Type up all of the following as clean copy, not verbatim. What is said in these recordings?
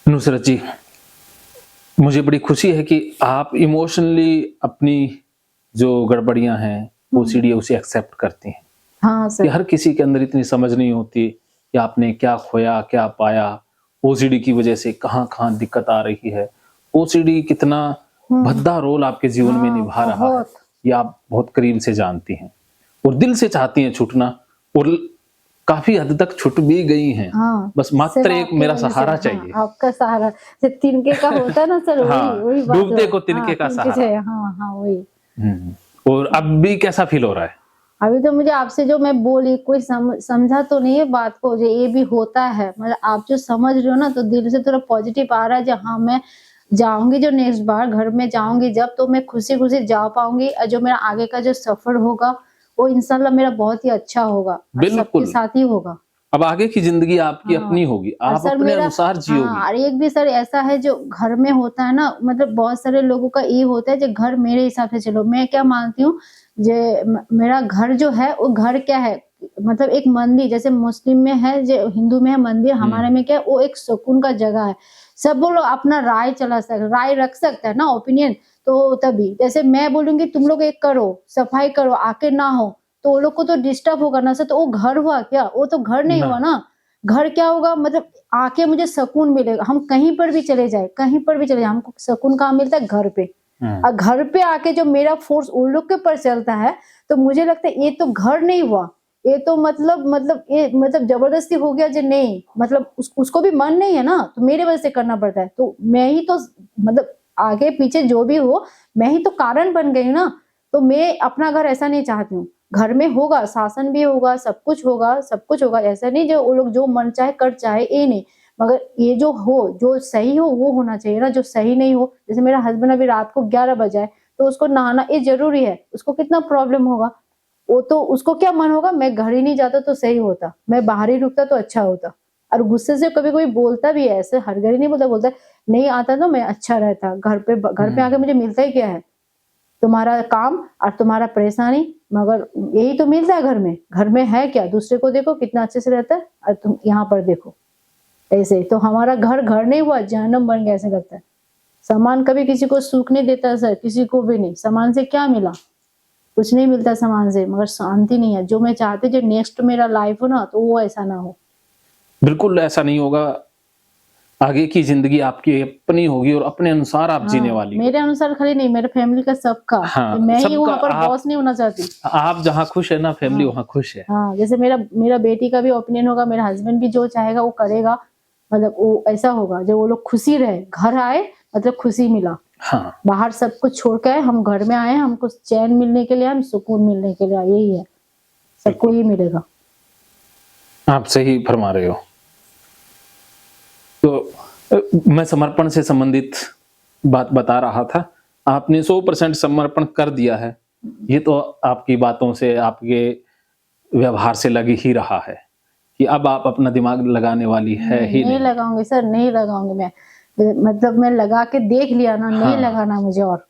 नुसरत जी, मुझे बड़ी खुशी है कि आप इमोशनली अपनी जो गड़बड़ियाँ हैं, ओसीडी है, उसे एक्सेप्ट करती हैं। हाँ कि सर। हर किसी के अंदर इतनी समझ नहीं होती कि आपने क्या खोया, क्या पाया, ओसीडी की वजह से कहाँ-कहाँ दिक्कत आ रही है। ओसीडी कितना हुँ। भद्दा रोल आपके जीवन में हाँ, निभा रहा है, बहुत। ये आप बहुत करीब से जानती हैं और दिल से चाहती हैं छूटना और काफ़ी हद तक छूट भी गई हैं। हाँ, बस सर मात्र एक आपकी मेरा वज़ह से सहारा हाँ, चाहिए। आपका सहारा जो तिनके का होता है ना सर वही हाँ, वही बात डूबते है। को हाँ, तिनके का तिनके सहारा। से हाँ, हाँ, वही। हुँ, और अब भी कैसा फ़ील हो रहा है? अभी तो मुझे आपसे जो मैं बोली कोई समझा तो नहीं है बात को जो ये भी होता है। मतलब आप जो समझ रहे हो ना तो दिल से थोड़ा पॉज़िटिव आ रहा है जो हाँ, मैं जाऊँगी जो नेक्स्ट बार घर में जाऊँगी जब तो मैं खुशी-खुशी जा पाऊँगी और जो मेरा आगे का जो सफ़र होगा, वो इंशाअल्लाह मेरा बहुत ही अच्छा होगा और सबके बिल्कुल। साथ ही होगा। अब आगे की ज़िंदगी आपकी हाँ, अपनी होगी, और आप सर अपने मेरा अनुसार हाँ, जियोगी। और एक भी सर ऐसा है जो घर में होता है ना मतलब बहुत सारे लोगों का ये होता है जो घर मेरे हिसाब से चलो, मैं क्या मानती हूँ जे मेरा घर जो है वो घर क्या है मतलब एक मंदिर जैसे मुस्लिम में है, जो हिंदू में है मंदिर, हमारे हुँ, में क्या है वो एक सुकून का जगह है। सब लोग अपना राय रख सकता है ना ओपिनियन तो तभी जैसे मैं बोलूँगी तुम लोग एक करो, सफाई करो, आके ना हो, तो वो लोग को तो डिस्टर्ब होगा ना सर, तो वो घर हुआ क्या? वो तो घर नहीं ना हुआ ना। घर क्या होगा मतलब आके मुझे सुकून मिलेगा, हम कहीं पर भी चले जाएँ, कहीं पर भी चले जाएँ, हमको सुकून कहाँ मिलता है? घर पे। हुँ, और घर पे आके जो मेरा फ़ोर्स उन लोग के ऊपर चलता है, तो मुझे लगता है ये तो घर नहीं हुआ, ये तो मतलब ये मतलब ज़बरदस्ती हो गया जो नहीं, मतलब उसको भी मन नहीं है ना, तो मेरे वजह से करना पड़ता है। तो मैं ही तो मतलब आगे-पीछे जो भी हो, मैं ही तो कारण बन गई ना, तो मैं अपना घर ऐसा नहीं चाहती हूँ। घर में होगा, शासन भी होगा, सब कुछ होगा, ऐसा नहीं जो वो लोग जो मन चाहे कर चाहे, ये नहीं। मगर ये जो हो, जो सही हो वो होना चाहिए ना, जो सही नहीं हो जैसे मेरा हस्बैंड अभी रात को 11 बजे आए, तो उसको नहाना ये ज़रूरी है, उसको कितना प्रॉब्लम होगा। वो तो उसको क्या मन होगा मैं घर ही नहीं जाता तो सही होता, मैं बाहर ही रुकता तो अच्छा होता। और गुस्से से कभी कोई बोलता भी है ऐसे हर घड़ी नहीं बोलता, बोलता है, "नहीं आता तो मैं अच्छा रहता, घर पे आके हुँ, मुझे मिलता ही क्या है? तुम्हारा काम और तुम्हारा परेशानी, मगर यही तो मिलता है घर में। घर में है क्या? दूसरे को देखो कितना अच्छे से रहता है और तुम यहाँ पर देखो।" ऐसे तो हमारा घर घर नहीं हुआ, जहन्नम बन गया ऐसा लगता है। सामान कभी किसी को सुख नहीं देता सर, किसी को भी नहीं। सामान से क्या मिला? कुछ नहीं मिलता सामान से, मगर शांति नहीं है। जो मैं चाहती जो नेक्स्ट मेरा लाइफ हो ना, तो वो ऐसा ना हो। बिल्कुल ऐसा नहीं होगा। आगे की ज़िंदगी आपकी अपनी होगी और अपने अनुसार आप जीने हाँ, वाली हो। मेरे अनुसार खाली नहीं, मेरे फैमिली का सबका। हाँ, मैं ही सबका वहाँ पर बॉस नहीं होना चाहती। आप जहाँ खुश है ना, फैमिली हाँ, वहाँ खुश है। हाँ, जैसे मेरा मेरा बेटी का भी ओपिनियन होगा, मेरा हस्बैंड भी जो चाहेगा वो करेगा। मतलब वो ऐसा होगा जो वो लोग खुशी रहे, घर आए मतलब खुशी मिला। हाँ, बाहर सब कुछ छोड़ के आए, हम घर में आए, हमको चैन मिलने के लिए आए, हम सुकून मिलने के लिए आए, यही है। सबको बिल्कुल, ये मिलेगा। आप सही फरमा रहे हो। तो मैं समर्पण से संबंधित बात बता रहा था। आपने 100% समर्पण कर दिया है। ये तो आपकी बातों से, आपके व्यवहार से लग ही रहा है कि अब आप अपना दिमाग लगाने वाली है नहीं, ही नहीं नहीं। लगाऊँगी सर, नहीं लगाऊँगी मैं। मतलब मैं लगा के देख लिया ना, नहीं हाँ। लगाना मुझे और।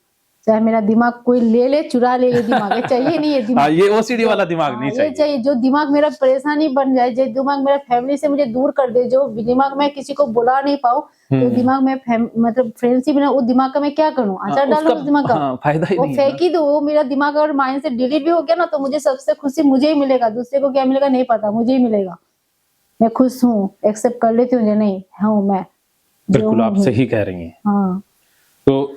चाहे मेरा दिमाग कोई ले ले, चुरा ले ये दिमाग, ये चाहिए नहीं ये हाँ, दिमाग। ये ओसीडी जो वाला दिमाग हाँ, नहीं ये चाहिए। चाहिए जो दिमाग मेरा परेशानी बन जाए, जो दिमाग मेरा फैमिली से मुझे दूर कर दे, जो दिमाग मैं किसी को बुला नहीं पाऊँ, तो हुँ। दिमाग में मतलब फ्रेंडशिप ना वो दिमाग का मैं क्या करूँ? अचार डालूँ उसका उस दिमाग का? हाँ, फ़ायदा ही वो नहीं है फेंक ना। ही दो, वो मेरा दिमाग अगर माइंड से डिलीट भी हो गया ना, तो मुझे सबसे खुशी मुझे ही मिलेगा, दूसरे को क्या मिलेगा नहीं पता, मुझे ही मिलेगा। मैं खुश हूँ, एक्सेप्ट कर लेती हूँ जो नहीं, हूँ मैं, जो बिल्कुल, आप हूँ। सही कह रही हैं। हाँ। तो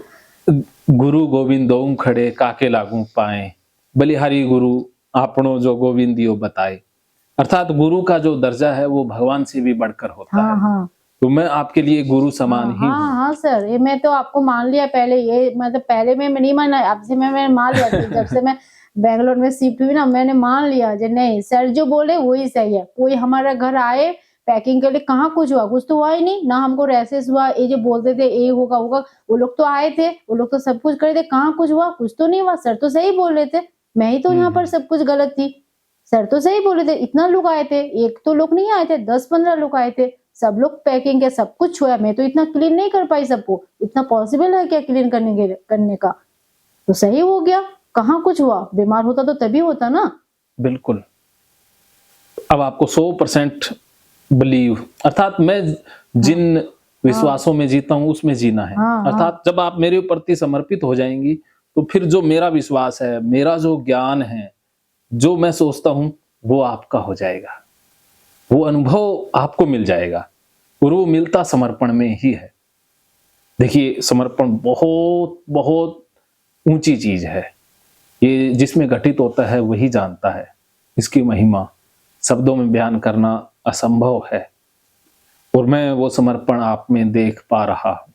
गुरु गोविंद दोऊ खड़े काके लागू पाएँ, बलिहारी गुरु आपनो जो गोविंदियो बताए। अर्थात गुरु का जो दर्जा है वो भगवान से भी बढ़कर होता हाँ, है। हाँ। तो मैं आपके लिए गुरु समान हाँ, ही हाँ, हूँ। हाँ सर, ये मैं तो आपको मान लिया पहले ये मतलब पहले में नहीं माना, अब से मैंने मान लिया कि जब से मैं बैंगलोर में शिफ्ट हुई ना, मैंने मान लिया जो नहीं सर जो बोले वही सही है। कोई हमारा घर आए पैकिंग के लिए कहाँ कुछ हुआ, कुछ तो हुआ ही नहीं, ना हमको रैशेज़ हुआ, ये जो बोलते थे ये होगा, होगा, वो लोग तो आए थे, वो लोग तो सब कुछ करे थे, कहाँ कुछ हुआ? कुछ तो नहीं हुआ, सर तो सही बोल रहे थे। मैं ही तो हुँ, यहाँ पर हुँ। सब कुछ गलत थी। सर तो सही बोल रहे थे, इतना लोग आए थे, 1 तो लोग नहीं आए थे, 10-15 लोग आए थे। सब लोग पैकिंग के सब कुछ हुआ, मैं तो इतना क्लीन नहीं कर पाई सबको, इतना पॉसिबल है क्या क्लीन करने का? तो सही हो गया, कहाँ कुछ हुआ? बीमार होता तो तभी होता ना। बिल्कुल। अब आपको 100% बिलीव अर्थात मैं हाँ, जिन विश्वासों में जीता हूँ, उसमें जीना है। हाँ, अर्थात जब आप मेरे प्रति समर्पित हो जाएंगी तो फिर जो मेरा विश्वास है, मेरा जो ज्ञान है, जो मैं सोचता हूँ वो आपका हो जाएगा, वो अनुभव आपको मिल जाएगा और वो मिलता समर्पण में ही है। देखिए, समर्पण बहुत बहुत ऊंची चीज है। ये जिसमें घटित होता है वही जानता है। इसकी महिमा शब्दों में बयान करना असंभव है और मैं वो समर्पण आप में देख पा रहा हूं।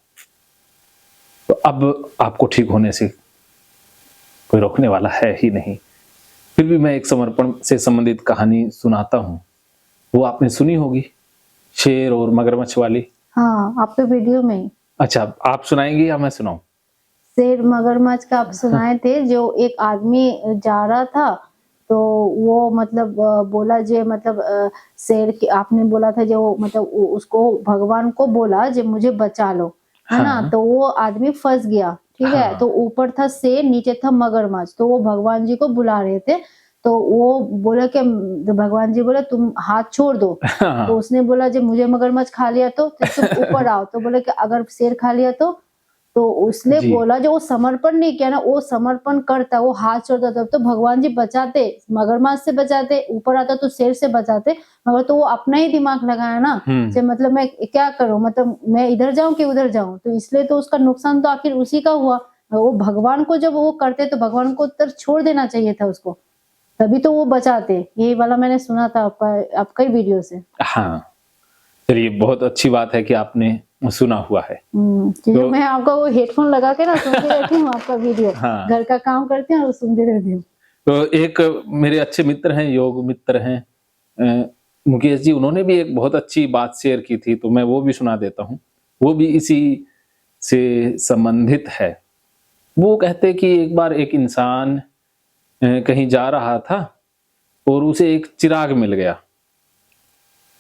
तो अब आपको ठीक होने से कोई रोकने वाला है ही नहीं। फिर भी मैं एक समर्पण से संबंधित कहानी सुनाता हूं। वो आपने सुनी होगी, शेर और मगरमच्छ वाली। हाँ, आपके वीडियो में ही अच्छा, आप सुनाएंगे या मैं सुनाऊं? शेर मगरमच्छ का आप सुनाए थे। जो एक आदमी जा रहा था तो वो मतलब बोला जे मतलब शेर के आपने बोला था जो मतलब उसको भगवान को बोला जे मुझे बचा लो, है ना। हाँ। तो वो आदमी फंस गया, ठीक है। हाँ। तो ऊपर था शेर, नीचे था मगरमच्छ। तो वो भगवान जी को बुला रहे थे। तो वो बोला कि भगवान जी बोले तुम हाथ छोड़ दो। तो हाँ। उसने बोला जब मुझे मगरमच्छ खा लिया तो तुम ऊपर आओ। तो बोले कि अगर शेर खा लिया तो उसने जी। बोला जो वो समर्पण नहीं किया ना, वो समर्पण करता, वो हाथ छोड़ता तब तो भगवान जी बचाते, मगरमच्छ से बचाते, ऊपर आता तो शेर से बचाते। मगर तो वो अपना ही दिमाग लगाया ना, कि मतलब मैं क्या करूं, मतलब मैं इधर जाऊं कि उधर जाऊं। तो इसलिए तो उसका नुकसान तो आखिर उसी का हुआ। वो भगवान को जब वो करते तो भगवान को तो छोड़ देना चाहिए था उसको, तभी तो वो बचाते। ये वाला मैंने सुना था आपका ही वीडियो से। हाँ, चलिए, बहुत अच्छी बात है कि आपने सुना हुआ है। क्योंकि मैं आपका वो हेडफोन लगा के ना सुनती रहती हूँ आपका वीडियो। हाँ। घर का काम करती हूँ और सुनती रहती हूँ। तो एक मेरे अच्छे मित्र हैं, योग मित्र हैं, मुकेश जी, उन्होंने भी एक बहुत अच्छी बात शेयर की थी, तो मैं वो भी सुना देता हूँ। वो भी इसी से संबंधित है। वो कहते कि एक बार एक इंसान कहीं जा रहा था और उसे एक चिराग मिल गया।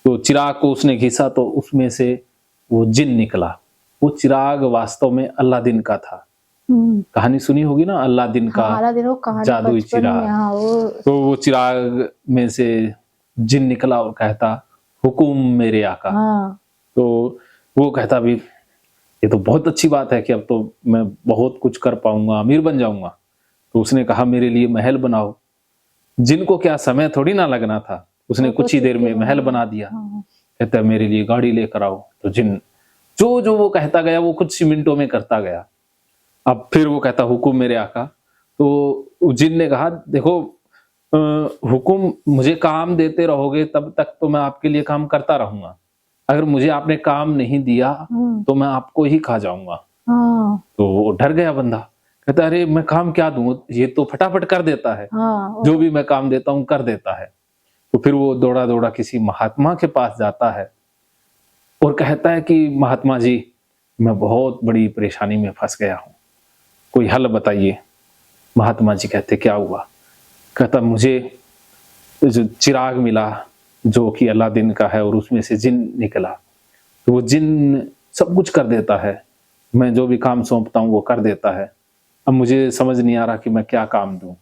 तो चिराग को उसने घिसा तो उसमें से वो जिन निकला। वो चिराग वास्तव में अलादीन का था। कहानी सुनी होगी ना, अलादीन का हमारा दिन वो कहानी जादुई बचपन में, चिराग। हाँ वो तो वो चिराग में से जिन निकला और कहता, हुकुम मेरे आका। हाँ तो वो कहता भी ये तो बहुत अच्छी बात है कि अब तो मैं बहुत कुछ कर पाऊंगा, अमीर बन जाऊंगा। तो उसने कहा मेरे लिए महल बनाओ। जिनको क्या समय थोड़ी ना लगना था, उसने वो तो कुछ ही देर में चुटकी महल में, बना दिया। हाँ। कहता है मेरे लिए गाड़ी लेकर आओ। तो जिन जो जो वो कहता गया वो कुछ ही मिनटों में करता गया। अब फिर वो कहता हुकुम मेरे आका। तो जिन ने कहा देखो, हुकुम मुझे काम देते रहोगे तब तक तो मैं आपके लिए काम करता रहूंगा। अगर मुझे आपने काम नहीं दिया तो मैं आपको ही खा जाऊंगा। हाँ तो वो डर गया बंदा। कहता अरे मैं काम क्या दूं, ये तो फटाफट कर देता है, हाँ जो भी मैं काम देता हूं कर देता है। तो फिर वो दौड़ा दौड़ा किसी महात्मा के पास जाता है और कहता है कि महात्मा जी, मैं बहुत बड़ी परेशानी में फंस गया हूं, कोई हल बताइए। महात्मा जी कहते क्या हुआ? कहता मुझे जो चिराग मिला जो कि अलादीन का है और उसमें से जिन निकला। तो वो जिन सब कुछ कर देता है, मैं जो भी काम सौंपता हूं वो कर देता है। अब मुझे समझ नहीं आ रहा कि मैं क्या काम दूं।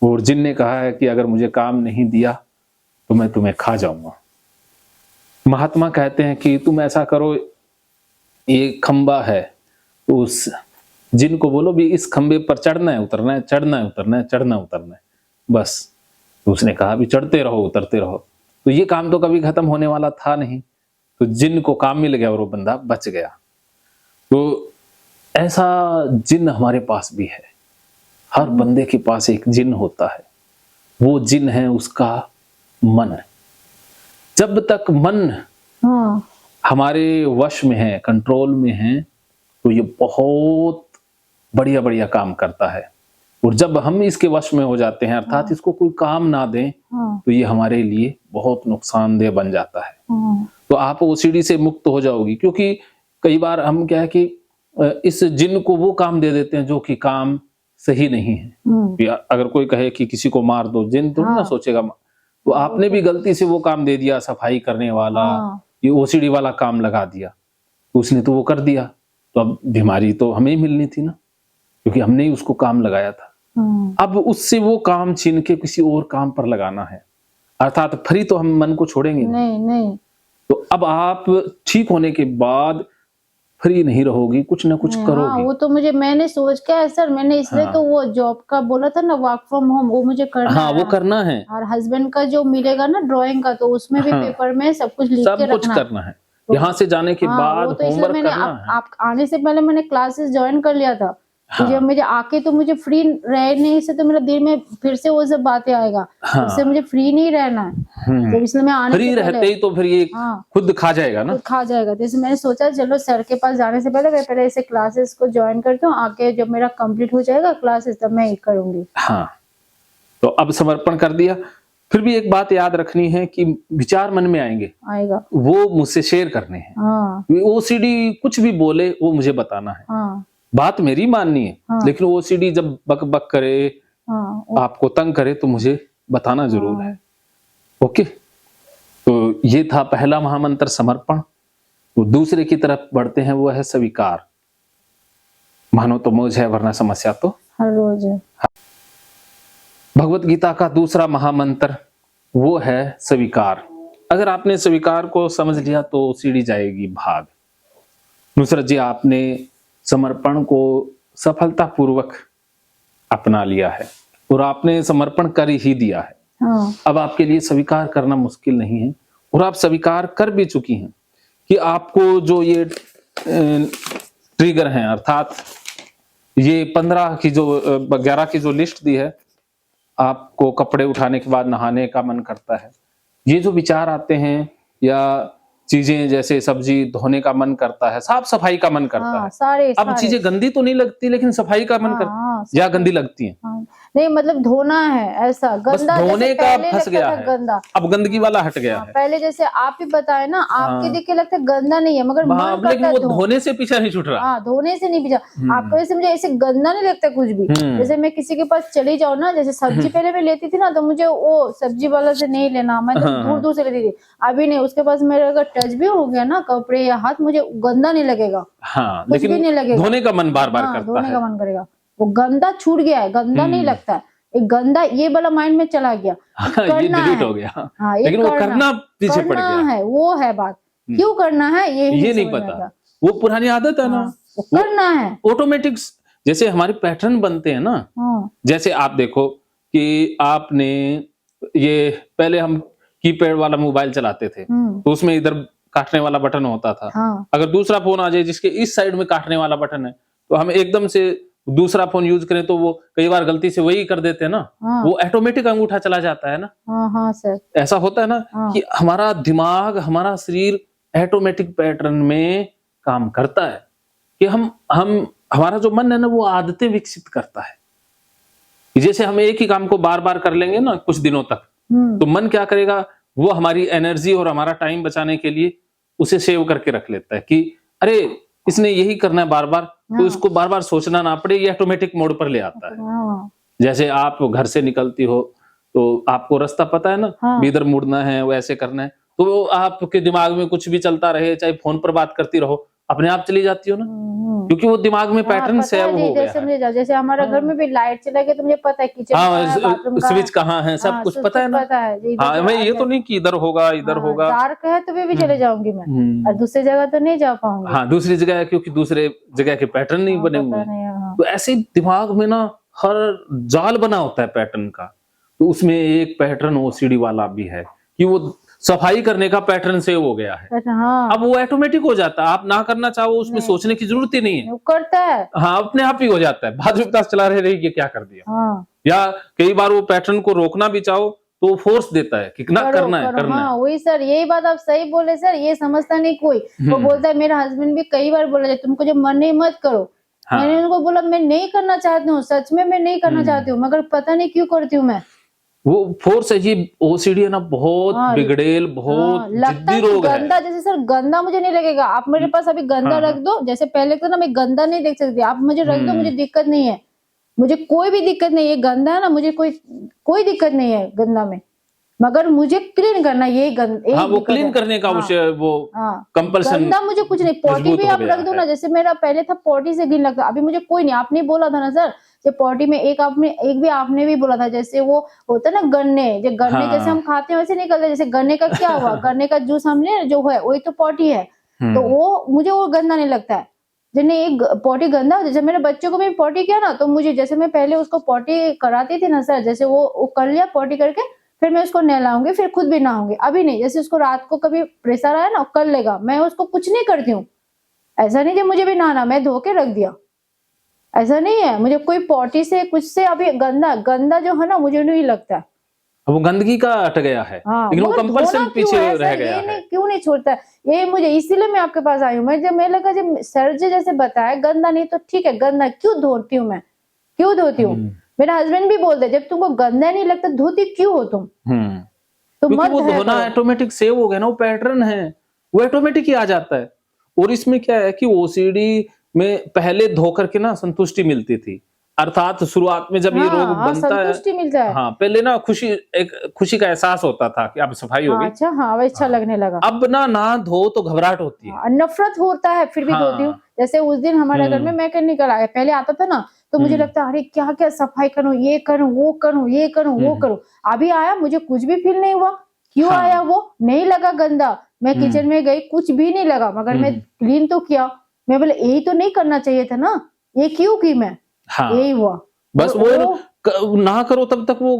और जिन ने कहा है कि अगर मुझे काम नहीं दिया तो मैं तुम्हें खा जाऊंगा। महात्मा कहते हैं कि तुम ऐसा करो, ये खंबा है, तो उस जिन को बोलो भी इस खंबे पर चढ़ना है उतरना है, चढ़ना है उतरना है, चढ़ना उतरना है, बस। तो उसने कहा भी चढ़ते रहो उतरते रहो। तो ये काम तो कभी खत्म होने वाला था नहीं। तो जिन को काम मिल गया और वो बंदा बच गया। तो ऐसा जिन हमारे पास भी है। हर बंदे के पास एक जिन होता है। वो जिन है उसका मन। जब तक मन हाँ हमारे वश में है, कंट्रोल में है, तो ये बहुत बढ़िया बढ़िया काम करता है। और जब हम इसके वश में हो जाते हैं, अर्थात इसको कोई काम ना दें, हाँ तो ये हमारे लिए बहुत नुकसानदेह बन जाता है। हाँ तो आप ओसीडी से मुक्त हो जाओगी। क्योंकि कई बार हम क्या है कि इस जिन को वो काम दे देते हैं जो कि काम सही नहीं है। या अगर कोई कहे कि किसी को मार दो, जिन तो ना सोचेगा। तो आपने भी गलती से वो काम दे दिया, सफाई करने वाला, ये ओसीडी वाला काम लगा दिया, तो उसने तो वो कर दिया। तो अब बीमारी तो हमें ही मिलनी थी ना, क्योंकि हमने ही उसको काम लगाया था। अब उससे वो काम छीन के किसी और काम पर लगाना है, अर्थात फ्री तो हम मन को छोड़ेंगे नहीं नहीं। तो अब आप ठीक होने के बाद फ्री नहीं रहोगी, कुछ ना कुछ हाँ, करोगी। वो तो मैंने सोच के है सर, मैंने इसलिए हाँ। तो वो जॉब का बोला था ना, वर्क फ्रॉम होम, वो मुझे करना हाँ, है। वो करना है। और हस्बैंड का जो मिलेगा ना ड्राइंग का, तो उसमें भी हाँ। पेपर में सब कुछ लिख के सब कुछ रखना है। करना है। तो यहाँ से जाने के हाँ, बाद वो तो इसलिए होमवर्क मैंने करना है। आप आने से पहले मैंने क्लासेस ज्वाइन कर लिया था। तो हाँ। जब मुझे आके तो मुझे फ्री रहने से तो मेरा दिल में फिर से वो सब बातें आएगा, हाँ। उससे मुझे फ्री नहीं रहना है। तो इसलिए मैं आने फ्री से रहते पहले ही तो फिर ये हाँ खुद खा जाएगा ना। तो खा जाएगा। जैसे मैंने सोचा चलो सर के पास जाने से पहले मैं पहले ऐसे क्लासेस को ज्वाइन करती हूँ, आके जब मेरा कंप्लीट हो जाएगा क्लासेस तब मैं ये करूंगी। हाँ, तो अब समर्पण कर दिया। फिर भी एक बात याद रखनी है कि विचार मन में आएंगे, आएगा। वो मुझसे शेयर करने हैं। हाँ ओसीडी कुछ भी बोले वो मुझे बताना है, हाँ बात मेरी माननी है। हाँ। लेकिन ओसीडी जब बक बक करे, हाँ आपको तंग करे, तो मुझे बताना जरूर है। ओके, तो ये था पहला महामंत्र समर्पण। तो दूसरे की तरफ बढ़ते हैं, वो है स्वीकार। मानो तो मौज है, वरना समस्या तो हर रोज है। भगवत गीता का दूसरा महामंत्र वो है स्वीकार। अगर आपने स्वीकार को समझ लिया तो सीढ़ी जाएगी भाग। नुसरत जी, आपने समर्पण को सफलतापूर्वक अपना लिया है और आपने समर्पण कर ही दिया है। हाँ अब आपके लिए स्वीकार करना मुश्किल नहीं है, और आप स्वीकार कर भी चुकी हैं कि आपको जो ये ट्रिगर हैं, अर्थात ये 15 की जो 11 की जो लिस्ट दी है, आपको कपड़े उठाने के बाद नहाने का मन करता है, ये जो विचार आते हैं, या चीजें जैसे सब्जी धोने का मन करता है, साफ सफाई का मन करता हाँ, है। सारे अब चीजें गंदी तो नहीं लगती, लेकिन सफाई का मन करता हाँ, है, या गंदी लगती है। हाँ, नहीं मतलब धोना है ऐसा बस गंदा, धोने जैसे का पहले फंस लगता गया था है, गंदा। अब गंदगी वाला हट गया है। पहले जैसे आप ही बताए ना, आपके हाँ। देख के लगता है गंदा नहीं है, मगर मन हाँ, करता लेकिन है वो धो। धोने से पीछा नहीं छूट रहा। हाँ, धोने से नहीं पीछा। आपको वैसे मुझे ऐसे गंदा नहीं लगता कुछ भी। जैसे मैं किसी के पास चली जाऊँ ना, जैसे सब्जी पहले मैं लेती थी ना, तो मुझे वो सब्जी वाला से नहीं लेना, मैं तो दूर दूर से लेती थी। अभी नहीं, उसके पास मेरा अगर टच भी हो गया ना कपड़े या हाथ, मुझे गंदा नहीं लगेगा। हाँ, कुछ भी नहीं लेकिन लगेगा। धोने का मन बार बार हाँ, करता धोने है। का मन करेगा। वो गंदा छूट गया है, गंदा नहीं लगता है। एक गंदा ये वाला माइंड में चला गया, हाँ, ये करना डिलीट है। हो गया। हाँ, ये लेकिन वो करना पीछे पड़ करना गया। है, वो है बात। क्यों करना है ये ये नहीं समझ में पता, आता। वो पुरानी आदत है ना, हाँ, वो करना है। ऑटोमेटिक। जैसे हमारे पैटर्न बनते हैं ना, हाँ, जैसे आप देखो कि आपने ये पहले हम कीपैड वाला मोबाइल चलाते थे, तो उसमें इधर काटने वाला बटन होता था। हाँ, अगर दूसरा फोन आ जाए जिसके इस साइड में काटने वाला बटन है, तो हम एकदम से दूसरा फोन यूज करें तो वो कई बार गलती से वही कर देते हैं ना, हाँ, वो ऑटोमेटिक अंगूठा चला जाता है ना। हाँ, हाँ सर। ऐसा होता है ना हाँ। कि हमारा दिमाग, हमारा शरीर ऑटोमेटिक पैटर्न में काम करता है, कि हम हमारा जो मन है ना, वो आदतें विकसित करता है। जैसे हम एक ही काम को बार बार कर लेंगे ना कुछ दिनों तक, तो मन क्या करेगा, वो हमारी एनर्जी और हमारा टाइम बचाने के लिए उसे सेव करके रख लेता है कि अरे इसने यही करना है बार बार, तो इसको बार बार सोचना ना पड़े, ये ऑटोमेटिक मोड पर ले आता है। हाँ, जैसे आप घर से निकलती हो तो आपको रास्ता पता है ना, हाँ। इधर मुड़ना है, वैसे करना है, तो वो आपके दिमाग में कुछ भी चलता रहे, चाहे फोन पर बात करती रहो, अपने आप चली जाती हो ना, क्योंकि वो दिमाग में पैटर्न पता है सेव जी, हो गया जैसे है। मुझे जैसे हमारा घर में भी लाइट चला गया तो मुझे पता है किचन हाँ, कहाँ है, बाथरूम कहाँ स्विच कहाँ है, सब हाँ, कुछ सब पता है ना। पता है जी, हाँ, मैं ये तो नहीं कि इधर होगा इधर होगा। डार्क है तो भी चले जाऊंगी मैं, और दूसरी जगह तो नहीं जा पाऊंगी। हाँ, दूसरी जगह है, क्योंकि दूसरे जगह के पैटर्न नहीं बने हुए हैं। तो ऐसे दिमाग में ना हर जाल बना होता है पैटर्न का। तो उसमें एक पैटर्न ओसीडी वाला भी है कि वो सफाई करने का पैटर्न सेव हो गया है। हाँ, अब वो ऑटोमेटिक हो जाता है, आप ना करना चाहो उसमें सोचने की जरूरत ही नहीं है। वो करता है। हाँ, अपने आप ही हो जाता है, बाद में पता चला रहे ये क्या कर दिया। हाँ, या कई बार वो पैटर्न को रोकना भी चाहो तो फोर्स देता है कि ना करना है, करना हाँ, है। वही सर, यही बात आप सही बोले सर, ये समझता नहीं कोई। वो बोलता है, मेरा हस्बैंड भी कई बार बोला है तुमको जब मन नहीं मत करो। हाँ। मैंने उनको बोला मैं नहीं करना चाहती हूँ, सच में मैं नहीं करना चाहती हूँ, मगर पता नहीं क्यों करती हूँ मैं। वो फोर्स है, ये ओसीडी है ना, बहुत बिगड़ेल, बहुत लगता जिद्दी है रोग है। गंदा, जैसे सर गंदा मुझे नहीं लगेगा, आप मेरे पास अभी गंदा रख दो, जैसे पहले तो ना मैं गंदा नहीं देख सकती, आप मुझे रख दो, मुझे दिक्कत नहीं है, मुझे कोई भी दिक्कत नहीं है। गंदा है ना, मुझे कोई दिक्कत नहीं है गंदा में, मगर मुझे क्लीन करना यही हाँ, वो क्लीन करने का विषय, वो कंपल्सन। गंदा मुझे कुछ नहीं, पॉटी भी आप रख दो ना, जैसे मेरा पहले था पॉटी से घिन लगता, अभी मुझे कोई नहीं। आपने बोला था ना सर, जो पॉटी में एक भी आपने भी बोला था, जैसे वो होता है ना गन्ने, जो गन्ने जैसे हम खाते हैं वैसे निकलते, जैसे गन्ने का क्या हुआ, गन्ने का जूस हमने जो है वही तो पॉटी है। तो वो मुझे वो गंदा नहीं लगता है। जिन्हें एक पॉटी गंदा, जैसे मेरे बच्चों को भी पॉटी किया ना, तो मुझे, जैसे मैं पहले उसको पॉटी कराती थी ना सर, जैसे वो कर लिया पॉटी करके, फिर मैं उसको नहलाऊंगी, फिर खुद भी नहाऊंगी। अभी नहीं, जैसे उसको रात को कभी प्रेशर आया ना, कर लेगा, मैं उसको कुछ नहीं करती हूँ। ऐसा नहीं कि मुझे भी नहाना, मैं धो के रख दिया, ऐसा नहीं है। मुझे कोई पॉटी से कुछ से अभी गंदा जो है ना, मुझे नहीं लगता। वो गंदगी का हट गया है, हाँ, लेकिन वो मगर कंपल्सन धोना क्यों पीछे है रह सर, गया ये है। नहीं, क्यों नहीं छोड़ता है ये मुझे, इसीलिए मैं आपके पास आई हूँ। मैं जब मैं लगा, जब सर जी जैसे बताया गंदा नहीं, तो ठीक है, गंदा क्यों धोती हूँ मैं, क्यों धोती हूँ। मेरा हस्बैंड भी बोलते, जब तुमको गंदा नहीं लगता धोती क्यों हो तुम, तो क्योंकि मत वो धोया धोना करो। ऑटोमेटिक सेव हो गया ना, वो पैटर्न है, वो ऑटोमेटिक ही आ जाता है। और इसमें क्या है कि ओसीडी में पहले धो करके ना संतुष्टि मिलती थी, अर्थात शुरुआत में जब ये रोग हाँ, बनता है, संतुष्टि मिलता है। हाँ पहले ना एक खुशी का एहसास होता था कि अब सफाई हो हाँ, गई। अच्छा, हाँ, अब अच्छा हाँ, लगने लगा। अब ना धो तो घबराहट होती है। हाँ, नफरत होता है, फिर भी धोती हूँ। हाँ, जैसे उस दिन हमारे घर में मैकेनिकल आया, पहले आता था ना, तो मुझे लगता अरे क्या क्या सफाई करूं, ये करूं, वो करूं, ये करूं, वो करूं। अभी आया, मुझे कुछ भी फील नहीं हुआ। क्यों हाँ, आया, वो नहीं लगा गंदा। मैं किचन में गई, कुछ भी नहीं लगा, मगर मैं क्लीन तो किया। मैं बोले यही तो नहीं करना चाहिए था ना, ये क्यों की मैं, हाँ, यही हुआ। बस और वो ना करो तब तक वो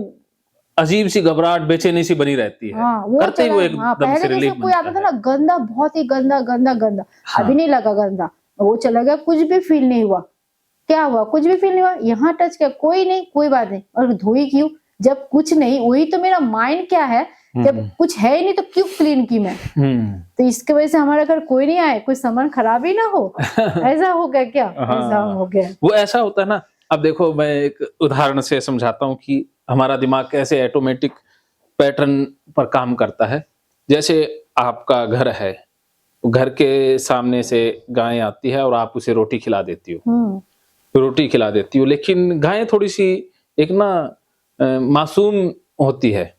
अजीब सी घबराहट, बेचैनी सी बनी रहती है। हाँ, वो करते ही चला। वो हाँ, एकदम से पहले जैसे रिलीफ कोई आता मिलता था ना है। गंदा, बहुत ही गंदा गंदा गंदा, हाँ, अभी नहीं लगा गंदा, वो चला गया, कुछ भी फील नहीं हुआ। क्या हुआ, कुछ भी फील नहीं हुआ। यहाँ टच किया, कोई नहीं, कोई बात नहीं। और धोई क्यों, जब कुछ नहीं, वही तो मेरा माइंड क्या है, जब कुछ है ही नहीं तो क्यों क्लीन की मैं। तो इसके वजह से हमारे घर कोई नहीं आए, कोई सामान खराब ही ना हो, ऐसा हो गया क्या, ऐसा हो गया। वो ऐसा होता है ना। अब देखो, मैं एक उदाहरण से समझाता हूँ कि हमारा दिमाग कैसे ऑटोमेटिक पैटर्न पर काम करता है। जैसे आपका घर है, घर के सामने से गाय आती है और आप उसे रोटी खिला देती हो, रोटी खिला देती हो, लेकिन गाय थोड़ी सी एक ना मासूम होती है।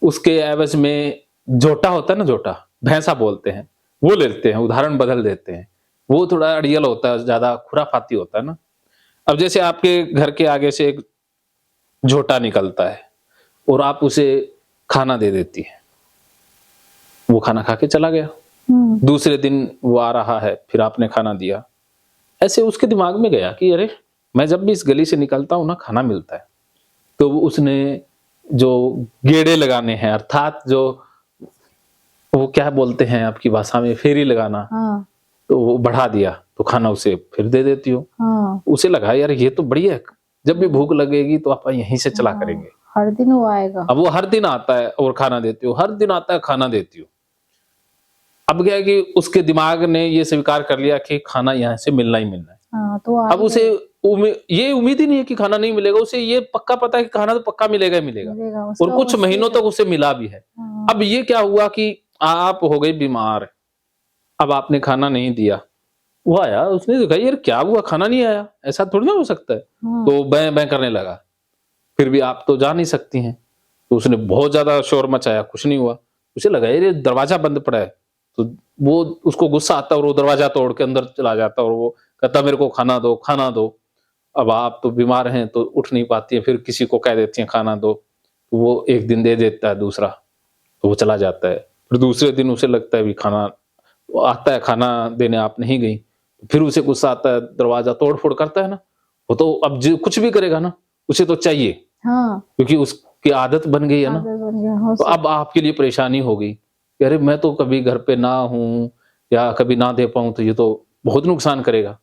उसके एवज में जोटा होता है ना, जोटा भैंसा बोलते हैं, वो ले लेते हैं, उदाहरण बदल देते हैं। वो थोड़ा अड़ियल होता है, ज्यादा खुराफाती होता है ना। अब जैसे आपके घर के आगे से एक झोटा निकलता है और आप उसे खाना दे देती है, वो खाना खा के चला गया। दूसरे दिन वो आ रहा है, फिर आपने खाना दिया। ऐसे उसके दिमाग में गया कि अरे, मैं जब भी इस गली से निकलता हूं ना, खाना मिलता है। तो उसने जो गेड़े लगाने हैं, अर्थात जो वो क्या बोलते हैं आपकी भाषा में, फेरी लगाना, तो वो बढ़ा दिया, तो खाना उसे फिर दे देती हो। उसे लगा यार ये तो बढ़िया है, जब भी भूख लगेगी तो आप यहीं से चला करेंगे। हर दिन वो आएगा। अब वो हर दिन आता है और खाना देती हो, हर दिन आता है, खाना देती हो। अब क्या है कि उसके दिमाग ने ये स्वीकार कर लिया कि खाना यहाँ से मिलना ही मिलना है। तो अब उसे ये उम्मीद ही नहीं है कि खाना नहीं मिलेगा, उसे ये पक्का पता है कि खाना तो पक्का मिलेगा ही मिलेगा, और कुछ महीनों तक उसे मिला भी है। अब ये क्या हुआ कि आप हो गई बीमार, अब आपने खाना नहीं दिया, वो आया, उसने देखा यार क्या हुआ, खाना नहीं आया, ऐसा थोड़ी ना हो सकता है। तो बैं बैं करने लगा, फिर भी आप तो जा नहीं सकती हैं। तो उसने बहुत ज्यादा शोर मचाया, कुछ नहीं हुआ। उसे लगा ये दरवाजा बंद पड़ा है, तो वो उसको गुस्सा आता और वो दरवाजा तोड़ के अंदर चला जाता और वो कहता मेरे को खाना दो, खाना दो। अब आप तो बीमार हैं तो उठ नहीं पाती है, फिर किसी को कह देती हैं खाना दो, तो वो एक दिन दे देता है, दूसरा तो वो चला जाता है। फिर दूसरे दिन उसे लगता है भी खाना आता है, खाना देने आप नहीं गई, फिर उसे गुस्सा आता है, दरवाजा तोड़ फोड़ करता है ना। वो तो अब कुछ भी करेगा ना, उसे तो चाहिए, क्योंकि उसकी आदत बन गई है ना। तो अब आपके लिए परेशानी हो गई, अरे मैं तो कभी घर पे ना हूं या कभी ना दे पाऊं, तो ये तो बहुत नुकसान करेगा।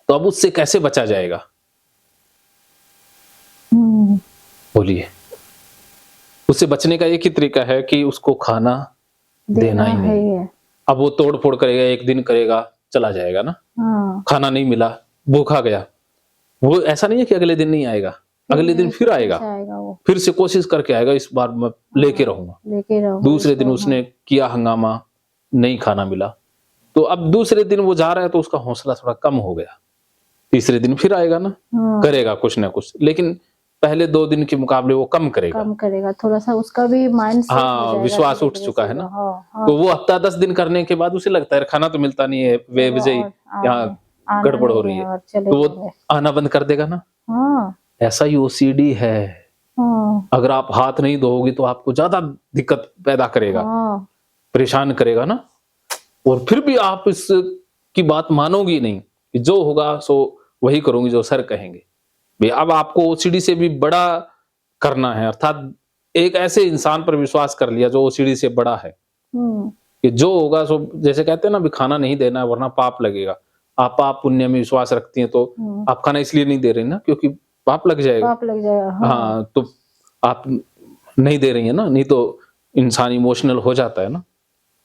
तो अब उससे कैसे बचा जाएगा, बोलिए। उससे बचने का एक ही तरीका है कि उसको खाना देना ही नहीं। अब वो तोड़ फोड़ करेगा, एक दिन करेगा, चला जाएगा ना। खाना नहीं मिला, भूखा गया, वो ऐसा नहीं है कि अगले दिन नहीं आएगा, अगले दिन फिर आएगा, फिर से कोशिश करके आएगा, इस बार मैं लेके रहूंगा। दूसरे दिन उसने किया हंगामा, नहीं खाना मिला, तो अब दूसरे दिन वो जा रहा है तो उसका हौसला थोड़ा कम हो गया। तीसरे दिन फिर आएगा ना, करेगा कुछ ना कुछ, लेकिन पहले 2 दिन के मुकाबले वो कम करेगा, थोड़ा सा उसका भी माइंड सेट हो जाएगा, विश्वास उठ चुका है ना। तो वो हफ्ता 10 दिन करने के बाद उसे लगता है खाना तो मिलता नहीं है, वे वजह यहाँ गड़बड़ हो रही है, तो वो आना बंद कर देगा ना। ऐसा ही ओसीडी है। अगर आप हाथ नहीं धोओगी तो आपको ज्यादा दिक्कत पैदा करेगा, परेशान करेगा ना। और फिर भी आप इस की बात मानोगी नहीं कि जो होगा सो वही करूंगी जो सर कहेंगे। भाई अब आपको ओसीडी से भी बड़ा करना है, अर्थात एक ऐसे इंसान पर विश्वास कर लिया जो ओसीडी से बड़ा है हम्म कि जो होगा सो, जैसे कहते हैं ना, भी खाना नहीं देना है वरना पाप लगेगा। आप पाप पुण्य में विश्वास रखती हैं तो हम्म, आप खाना इसलिए नहीं दे रही ना क्योंकि पाप लग जाएगा। पाप लग जाएगा। हाँ हाँ, तो आप नहीं दे रही है ना, नहीं तो इंसान इमोशनल हो जाता है ना।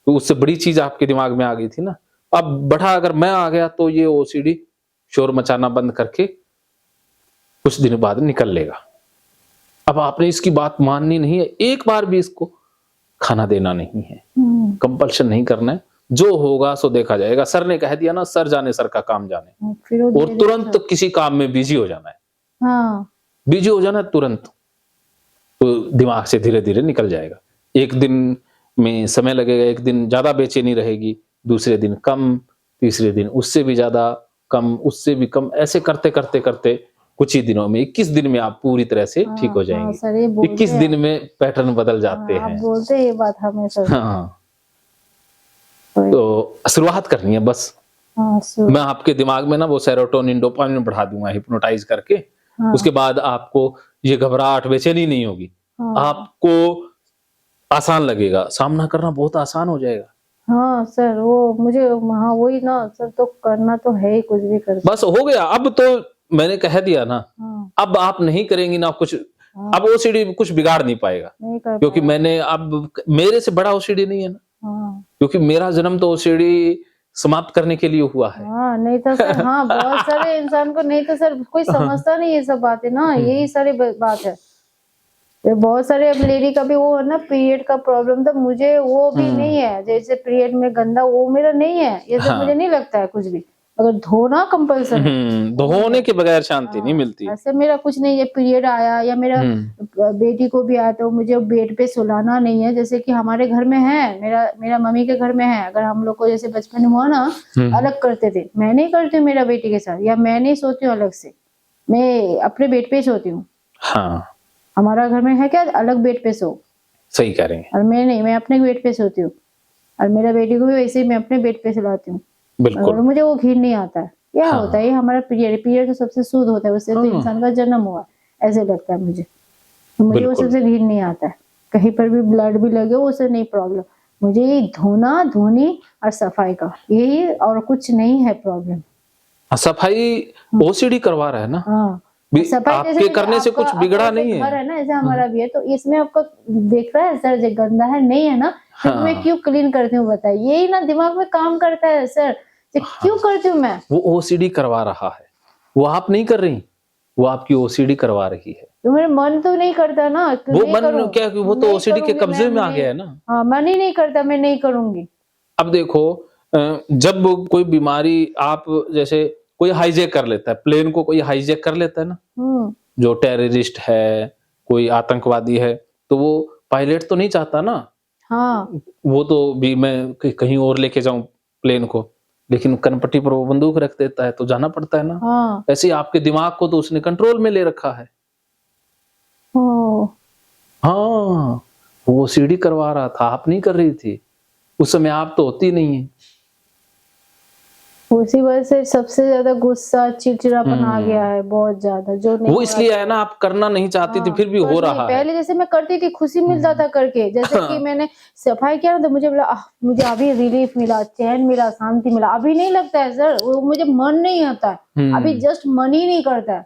तो उससे बड़ी चीज आपके दिमाग में आ गई थी ना। अब बढ़ा अगर मैं आ गया तो ये ओसीडी शोर मचाना बंद करके कुछ दिन बाद निकल लेगा। अब आपने इसकी बात माननी नहीं है, एक बार भी इसको खाना देना नहीं है, कंपल्शन नहीं करना है, जो होगा सो देखा जाएगा। सर ने कह दिया ना, सर जाने सर का काम जाने, फिर वो और धीरे-धीरे तुरंत किसी काम में बिजी हो जाना है, हाँ बिजी हो जाना है तुरंत, तो दिमाग से धीरे धीरे निकल जाएगा। एक दिन में समय लगेगा, एक दिन ज्यादा बेचैनी रहेगी, दूसरे दिन कम, तीसरे दिन उससे भी ज्यादा कम, उससे भी कम, ऐसे करते करते करते कुछ ही दिनों में, 21 दिन में आप पूरी तरह से ठीक हो हाँ जाएंगे। सर ये बोलते 21 हैं। दिन में पैटर्न बदल जाते आप हैं। बोलते हैं ये बात हमेशा। हाँ, तो शुरुआत करनी है बस। हाँ मैं आपके दिमाग में ना वो सेरोटोनिन डोपामिन बढ़ा दूंगा हिप्नोटाइज करके। हाँ उसके बाद आपको ये घबराहट बेचैनी नहीं होगी, हाँ आपको आसान लगेगा, सामना करना बहुत आसान हो जाएगा। हाँ सर वो मुझे हाँ वही ना सर, तो करना तो है ही, कुछ भी कर। बस हो गया, अब तो मैंने कह दिया ना, हाँ अब आप नहीं करेंगी ना कुछ, हाँ अब ओसीडी कुछ बिगाड़ नहीं पाएगा, नहीं कर क्योंकि पाएगा। मैंने अब, मेरे से बड़ा ओसीडी नहीं है ना, हाँ क्योंकि मेरा जन्म तो ओसीडी समाप्त करने के लिए हुआ है। हाँ नहीं तो सर हाँ बहुत सारे इंसान को नहीं तो सर कोई समझता नहीं ये सब बातें ना, यही सारी बात है। ये बहुत सारे अब लेडी का भी वो है ना, पीरियड का प्रॉब्लम, तो मुझे वो भी नहीं है, जैसे पीरियड में गंदा वो मेरा नहीं है, ये सब हाँ। मुझे नहीं लगता है कुछ भी। अगर धोना कंपल्सन है, धोने के बगैर शांति नहीं मिलती। ऐसे मेरा कुछ नहीं है। पीरियड आया या मेरा बेटी को भी आया तो मुझे बेड पे सुलाना नहीं है, जैसे कि हमारे घर में है, मेरा मम्मी के घर में है। अगर हम लोग को जैसे बचपन में हुआ ना, अलग करते थे, मैं नहीं करती हूँ मेरा बेटी के साथ, या मैं नहीं सोती हूँ अलग से, मैं अपने बेड पे सोती हूँ। हाँ, हमारा घर में है क्या अलग बेड पे सो, सही कह रहे हैं, और मैं नहीं, मैं अपने बेड पे सोती हूँ, और मेरा बेटी को भी वैसे ही मैं अपने बेड पे सुलाती हूँ। बिल्कुल। और मुझे वो घिन नहीं आता है। क्या हाँ। होता है, ये हमारा पीरियड तो सबसे शुद्ध होता है, उससे तो इंसान का जन्म हुआ, ऐसे लगता है मुझे। तो मुझे वो बिल्कुल। सबसे घिन नहीं आता है, कहीं पर भी ब्लड भी लगे उससे नहीं प्रॉब्लम। मुझे ये धोना धोनी और सफाई का, यही, और कुछ नहीं है प्रॉब्लम। सफाई ओसीडी करवा रहा है ना, हाँ भी सफाई आपके जैसे करने से कुछ बिगड़ा नहीं घर है। है ना, जैसे हमारा भी है, तो इसमें आपको देख रहा है सर जो गंदा है नहीं है ना, फिर हाँ। मैं क्यों क्लीन करती हूँ बताइए, यही ना दिमाग में काम करता है सर, क्यों करती हूँ मैं। वो ओसीडी करवा रहा है, वो आप नहीं कर रही, वो आपकी ओसीडी करवा रही है। तो मेरा मन तो नहीं करता ना, वो मन क्या, वो तो ओसीडी के कब्जे में आ गया है ना। हाँ मन ही नहीं करता, मैं नहीं करूंगी। अब देखो, जब कोई बीमारी, आप जैसे कोई हाईजैक कर लेता है, प्लेन को कोई हाईजैक कर लेता है ना, जो टेररिस्ट है, कोई आतंकवादी है, तो वो पायलट तो नहीं चाहता ना, हाँ वो तो भी मैं कहीं और लेके जाऊं प्लेन को, लेकिन कनपट्टी पर वो बंदूक रख देता है तो जाना पड़ता है ना। हाँ ऐसे ही आपके दिमाग को तो उसने कंट्रोल में ले रखा है। हाँ, वो सीडी करवा रहा था, आप नहीं कर रही थी उस समय, आप तो होती नहीं है। उसी वजह से सबसे ज्यादा गुस्सा चिड़चिड़ापन आ गया है, बहुत ज्यादा, जो नहीं वो इसलिए है ना, आप करना नहीं चाहती थी, फिर भी हो रहा है। पहले जैसे मैं करती थी, खुशी मिलता था करके, जैसे कि मैंने सफाई किया ना, तो मुझे बोला मुझे अभी रिलीफ मिला, चैन मिला, शांति मिला। अभी नहीं लगता है सर, वो मुझे मन नहीं आता है, अभी जस्ट मन ही नहीं करता है।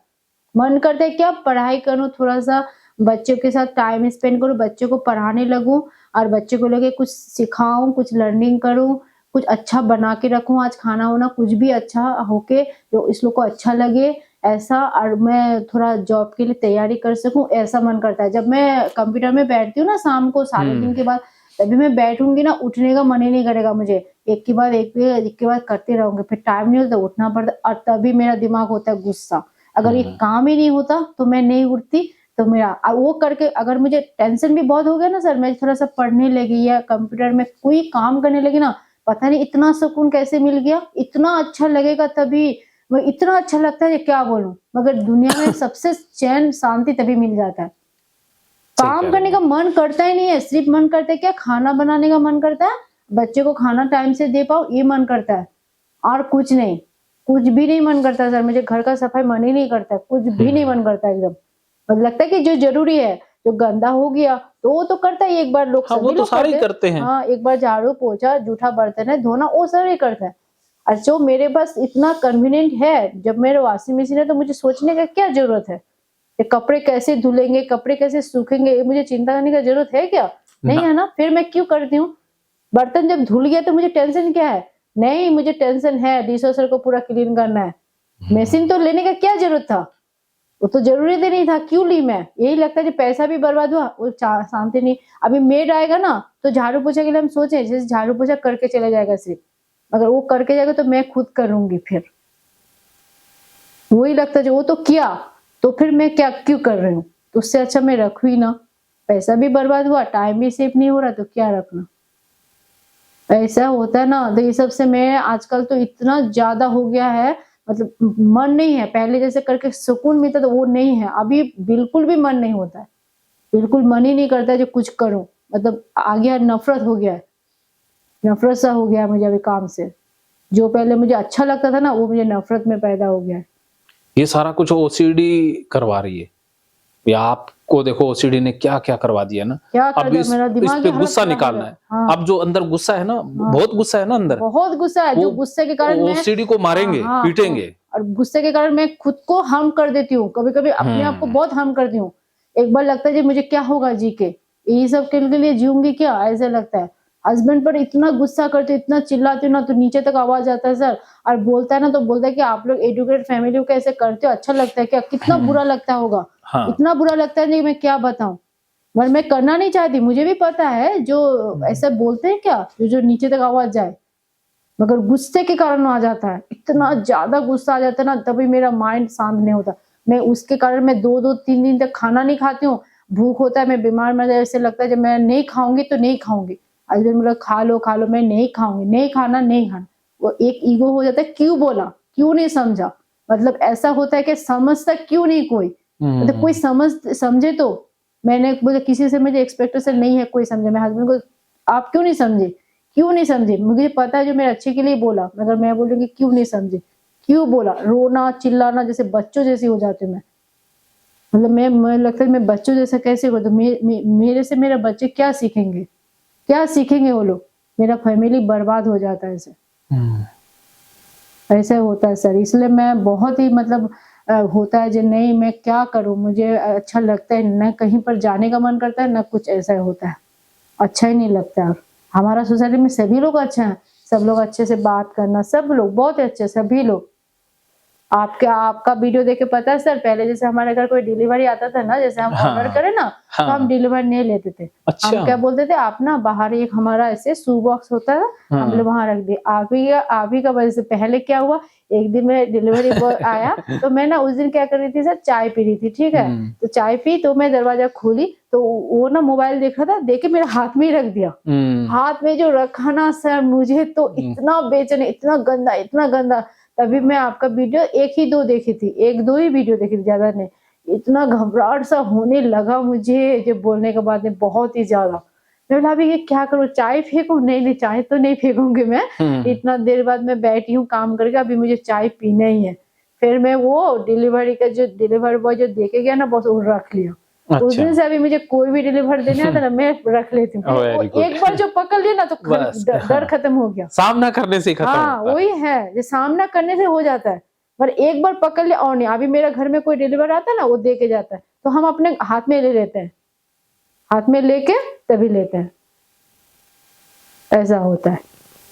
मन करता है क्या, पढ़ाई करूँ, थोड़ा सा बच्चों के साथ टाइम स्पेंड करूँ, बच्चों को पढ़ाने लगूं, और बच्चों को लगे कुछ सिखाऊं, कुछ लर्निंग करूं, कुछ अच्छा बना के रखूं, आज खाना वाना कुछ भी अच्छा होके जो इस लोग को अच्छा लगे ऐसा, और मैं थोड़ा जॉब के लिए तैयारी कर सकूं, ऐसा मन करता है। जब मैं कंप्यूटर में बैठती हूँ ना शाम को 3:30 के बाद, तभी मैं बैठूंगी ना, उठने का मन ही नहीं करेगा मुझे, एक के बाद एक करते रहूंगी, फिर टाइम नहीं होता, उठना पड़ता, और तभी मेरा दिमाग होता है गुस्सा। अगर ये काम ही नहीं होता तो मैं नहीं उठती, तो मेरा वो करके, अगर मुझे टेंशन भी बहुत हो गया ना सर, मैं थोड़ा सा पढ़ने लगी या कंप्यूटर में कोई काम करने लगी ना, पता नहीं इतना सुकून कैसे मिल गया, इतना अच्छा लगेगा, तभी वो इतना अच्छा लगता है क्या बोलूं, मगर दुनिया में सबसे चैन शांति तभी मिल जाता है। काम करने का मन करता ही नहीं है, सिर्फ मन करता है क्या, खाना बनाने का मन करता है बच्चे को खाना टाइम से दे पाऊँ ये मन करता है, और कुछ नहीं, कुछ भी नहीं मन करता सर। मुझे घर का सफाई मन ही नहीं करता, कुछ भी नहीं मन करता एकदम। मतलब लगता है कि जो जरूरी है, जो गंदा हो गया तो वो तो करता है एक बार, लोग हाँ, वो सभी तो लोग सारे ही करते हैं। हाँ, एक बार झाड़ू पोछा, जूठा बर्तन है धोना, वो सभी करता है। और जो मेरे पास इतना कन्वीनियंट है, जब मेरे वॉशिंग मशीन है तो मुझे सोचने का क्या जरूरत है, ये कपड़े कैसे धुलेंगे, कपड़े कैसे सूखेंगे, ये मुझे चिंता करने का जरूरत है क्या? नहीं है ना। फिर मैं क्यों करती हूँ? बर्तन जब धुल गया तो मुझे टेंशन क्या है? नहीं, मुझे टेंशन है डिशवॉशर को पूरा क्लीन करना है। मशीन तो लेने का क्या जरूरत था? वो तो जरूरी भी नहीं था, क्यों ली मैं? यही लगता है कि पैसा भी बर्बाद हुआ, वो शांति नहीं। अभी मेड आएगा ना तो झाड़ू पोछा के लिए हम सोचे जैसे झाड़ू पोछा करके चला जाएगा सिर्फ, अगर वो करके जाएगा तो मैं खुद करूंगी। फिर वही लगता है जो वो तो किया, तो फिर मैं क्या क्यों कर रही हूँ? तो उससे अच्छा मैं रखू ही ना। पैसा भी बर्बाद हुआ, टाइम भी सेव नहीं हो रहा, तो क्या रखना। ऐसा होता है ना। तो ये सबसे मैं आजकल तो इतना ज्यादा हो गया है, मतलब मन नहीं है पहले जैसे करके सुकून मिलता तो वो नहीं है अभी, बिल्कुल भी मन नहीं होता है, बिल्कुल मन ही नहीं करता है जो कुछ करूं। मतलब आ गया नफरत हो गया है, नफरत सा हो गया है मुझे अभी काम से। जो पहले मुझे अच्छा लगता था ना वो मुझे नफरत में पैदा हो गया है। ये सारा कुछ ओसीडी करवा रही है, या आपको देखो ओसीडी ने क्या क्या करवा दिया ना। क्या कर अब दिया, इस मेरा दिमाग पे ही हालत गुस्सा खराब हो निकालना गया। है। हाँ, अब जो अंदर गुस्सा है ना, हाँ, बहुत गुस्सा है ना अंदर, बहुत गुस्सा है, जो वो गुस्से के कारण मैं ओसीडी को मारेंगे, हाँ, पीटेंगे। और गुस्से के कारण मैं खुद को हार्म कर देती हूँ, कभी कभी अपने आप को बहुत हार्म करती हूँ। एक बार लगता है जी मुझे क्या होगा जी के, यही सब के लिए जीऊंगी क्या, ऐसा लगता है। हस्बैंड पर इतना गुस्सा करती हूँ, इतना चिल्लाती हूँ ना तो नीचे तक आवाज आता है सर। और बोलता है ना तो बोलता है कि आप लोग एजुकेटेड फैमिली को कैसे करते हो, अच्छा लगता है क्या? कितना बुरा लगता होगा, हाँ, इतना बुरा लगता है नहीं मैं क्या बताऊं। पर मैं करना नहीं चाहती, मुझे भी पता है जो ऐसा बोलते हैं क्या, जो नीचे तक आवाज जाए, मगर गुस्से के कारण आ जाता है, इतना ज्यादा गुस्सा आ जाता है ना, तभी मेरा माइंड शांत नहीं होता। मैं उसके कारण मैं 2-2 3 दिन तक खाना नहीं खाती हूँ, भूख होता है, मैं बीमार में ऐसे लगता है जब मैं नहीं खाऊंगी तो नहीं खाऊंगी। हस्बैंड बोला खा लो, मैं नहीं खाऊंगी, नहीं खाना नहीं खाना। वो एक ईगो हो जाता है, क्यों बोला, क्यों नहीं समझा। मतलब ऐसा होता है कि समझता क्यों नहीं कोई, मतलब कोई समझे तो। मैंने बोला किसी से मुझे एक्सपेक्टेशन नहीं है कोई समझे। मैं हस्बैंड को आप क्यों नहीं समझे, क्यों नहीं समझे, मुझे पता है जो मेरे अच्छे के लिए बोला, मगर मैं बोलूंगी क्यों नहीं समझे, क्यों बोला। रोना चिल्लाना जैसे बच्चों जैसी हो जाती हूँ मैं। मतलब मैं लगता है मैं बच्चों जैसा कैसे हो, तो मेरे से मेरे बच्चे क्या सीखेंगे, क्या सीखेंगे वो लोग। मेरा फैमिली बर्बाद हो जाता है ऐसे, ऐसा होता है सर। इसलिए मैं बहुत ही मतलब होता है जो नहीं मैं क्या करूं, मुझे अच्छा लगता है न कहीं पर जाने का मन करता है, न कुछ ऐसा होता है, अच्छा ही नहीं लगता है। और हमारा सोसाइटी में सभी लोग अच्छे हैं, सब लोग अच्छे से बात करना, सब लोग बहुत अच्छे, सभी लोग। आपका वीडियो देख के पता है सर, पहले जैसे हमारे घर कोई डिलीवरी आता था ना, जैसे हम ऑर्डर हाँ, करें ना तो हम हाँ, डिलीवर नहीं लेते थे। अच्छा, हम क्या बोलते थे, आप ना बाहर एक हमारा ऐसे शू बॉक्स होता है, हम लोग वहां रख दिए। आप ही का वजह से पहले क्या हुआ, एक दिन में डिलीवरी बॉय आया तो मैं ना उस दिन क्या कर रही थी सर, चाय पी रही थी, ठीक है। तो चाय पी तो मैं दरवाजा खोली तो वो ना मोबाइल देख रहा था, देख के मेरे हाथ में ही रख दिया। हाथ में जो रखा ना सर, मुझे तो इतना बेचैन, इतना गंदा, इतना गंदा। तभी मैं आपका वीडियो 1 ही 2 देखी थी, 1-2 ही वीडियो देखी थी, ज्यादा नहीं। इतना घबराहट सा होने लगा मुझे जब बोलने के बाद में, बहुत ही ज्यादा। मैं बोला अभी ये क्या करूं, चाय फेंकूं? नहीं, चाय तो नहीं फेंकूंगी मैं। इतना देर बाद मैं बैठी हूँ काम करके, अभी मुझे चाय पीना ही है। फिर मैं वो डिलीवरी का जो डिलीवरी बॉय जो देके गया ना, बस वो रख लिया। उस अच्छा, दिन से अभी मुझे कोई भी डिलीवर देने आता ना, मैं रख लेती हूँ। वो वेरी गुड। एक बार जो पकड़ लिया ना तो बस, डर खत्म हो गया। सामना करने से ही खत्म हाँ होता है। वही है, जो सामना करने से हो जाता है, पर एक बार पकड़ लिया और नहीं। अभी मेरा घर में कोई डिलीवर आता है ना, वो दे के जाता है तो हम अपने हाथ में ले लेते हैं, हाथ में लेके तभी लेते हैं, ऐसा होता है।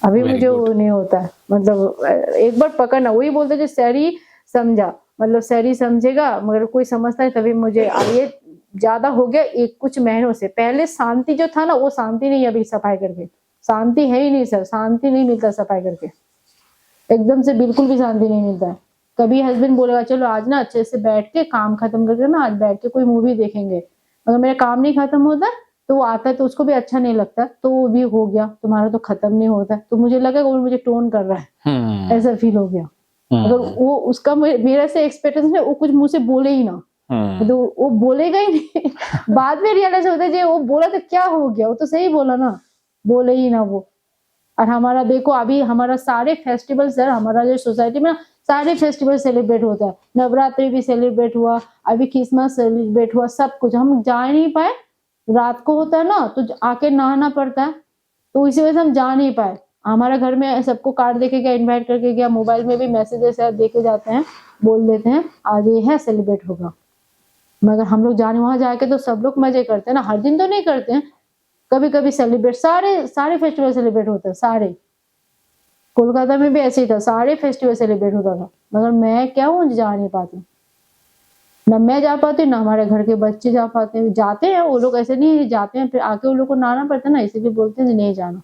अभी वेरी मुझे गुड। वो नहीं होता है, मतलब एक बार पकड़ना, वही बोलते जो सैरी समझा, मतलब सैरी समझेगा, मगर कोई समझता है तभी मुझे। और ये ज्यादा हो गया एक कुछ महीनों से, पहले शांति जो था ना वो शांति नहीं है अभी, सफाई करके शांति है ही नहीं सर, शांति नहीं मिलता सफाई करके, एकदम से बिल्कुल भी शांति नहीं मिलता है। कभी हस्बैंड बोलेगा चलो आज ना अच्छे से बैठ के काम खत्म करके ना आज बैठ के कोई मूवी देखेंगे, अगर मेरा काम नहीं खत्म होता तो वो आता है तो उसको भी अच्छा नहीं लगता, तो वो भी हो गया तुम्हारा तो खत्म नहीं होता, तो मुझे लगा वो मुझे टोन कर रहा है, ऐसा फील हो गया। अगर वो उसका मेरा से एक्सपेक्टेशन है, वो कुछ मुंह से बोले ही ना, तो वो बोलेगा ही नहीं। बाद में रियलाइज होता है वो बोला तो क्या हो गया, वो तो सही बोला ना, बोले ही ना वो। और हमारा देखो अभी हमारा सारे फेस्टिवल सर, हमारा जो सोसाइटी में ना सारे फेस्टिवल सेलिब्रेट होता है, नवरात्रि भी सेलिब्रेट हुआ, अभी क्रिसमस सेलिब्रेट हुआ, सब कुछ हम जा नहीं पाए, रात को होता है ना तो आके नहाना पड़ता है, तो इसी वजह से हम जा नहीं पाए। हमारा घर में सबको कार्ड देके गया, इनवाइट करके गया, मोबाइल में भी मैसेजेस देके जाते हैं, बोल देते हैं आज ये है सेलिब्रेट होगा, मगर हम लोग जाने वहां जाके तो सब लोग मजे करते हैं ना, हर दिन तो नहीं करते हैं, कभी कभी सेलिब्रेट, सारे फेस्टिवल सेलिब्रेट होते हैं सारे। कोलकाता में भी ऐसे ही था, सारे फेस्टिवल सेलिब्रेट होता था, मगर मैं क्या हूँ जा नहीं पाती, ना मैं जा पाती ना हमारे घर के बच्चे जा पाते हैं, जाते हैं वो लोग, ऐसे नहीं जाते हैं फिर आके वो लोग को नहाना पड़ता है ना, इसीलिए बोलते हैं नहीं जाना।